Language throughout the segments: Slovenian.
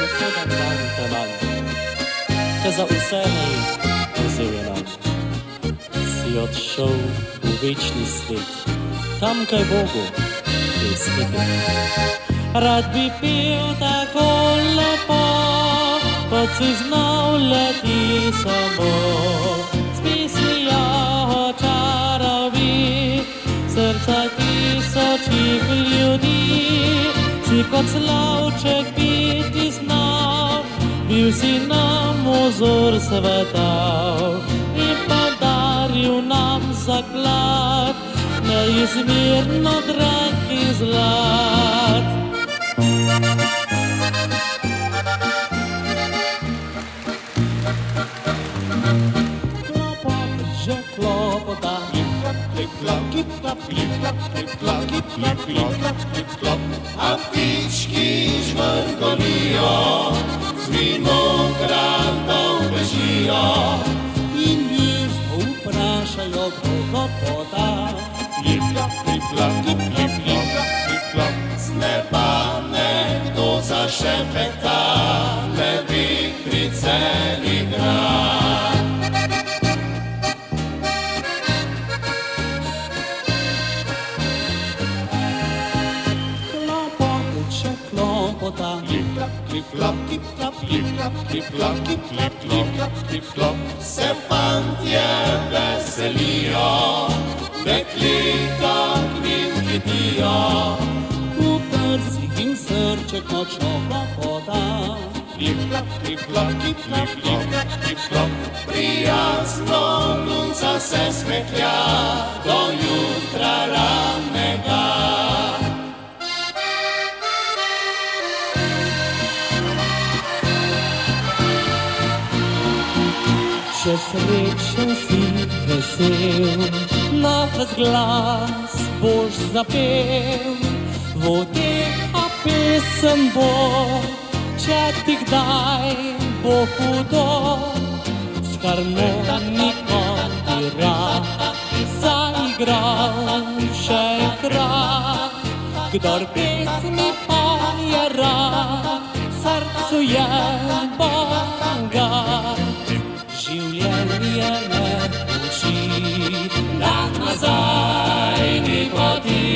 Usoda tvojim temanjem, te za vse vzel je nam. Si odšel v večni svet, tam kaj Bogu je sklepet. Rad bi pil tako lepo, kot si znal leti samo. S mislijo očaral bi srca tisočih ljudi. Si kot slavček biti znal, bil si nam vzor svetov in podaril nam zaklad, neizmerno drag in zlat. Klopot že klopota, a ptički žvrgolijo, z vinogradov bežijo in jih vprašajo, kdo klopota. Z neba nekdo zašepeta, levi pri celi grad. Se fantje veselijo, dekleta k njim hitijo, V prsih in srček močno klopota. prijazno lunca se smehlja do jutra ranega. Če srečen si vesel, na ves glas boš zapel. Vodeha pesem bo, če ti kdaj bo hudo. S harmoniko bi rad zaigral še enkrat. Kdor pesmi poje rad, srcu je bogat. Življenje me uči, da nazaj ni poti.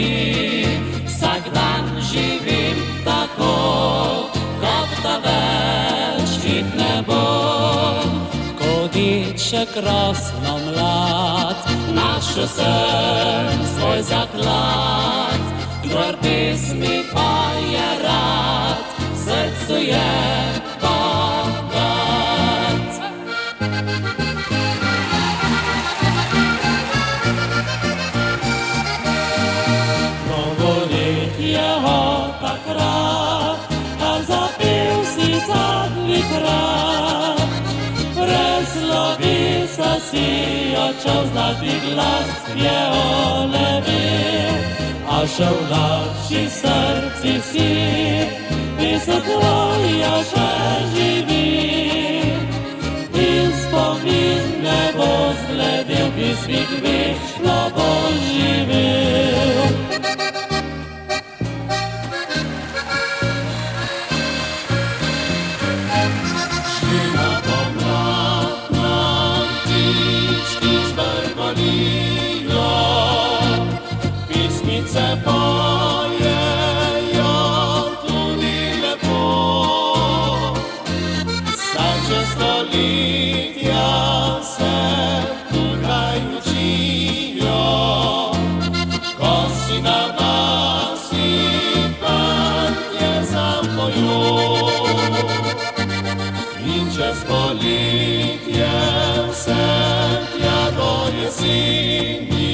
Vsak dan živim tako, kot da več jih ne bo. Ko deček rosno mlad, našel sem svoj zaklad. Kdor pesmi poje rad, srcu je bogat. Slovesa si očel zlati glas je olevil, a še v naši srci si, pesem tvoja še živi. In spomin ne bo zgledel, pismih večno bo živil. Pismice pojejo tudi lepo, saj čez stoletja se tukaj učijo. Ko si na vasi, fantje zapojo, in čez poletje vse tja do jeseni.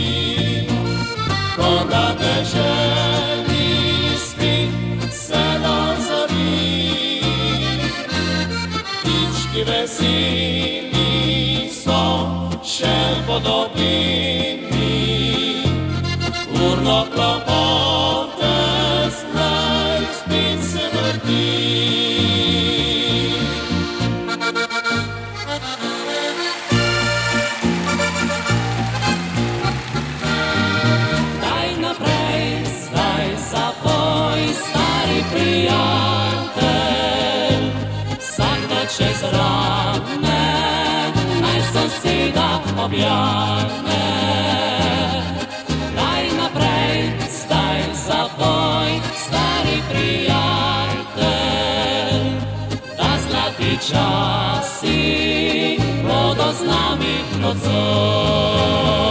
Ko na deželi spit se dozori, ptički veseli so še podobni. Urno klopote znaj, spit se vrti. Prijatelj, čez rame, naj soseda objame. Daj naprej, zdaj zapoj, stari prijatelj, da zlati časi bodo z nami nocoj.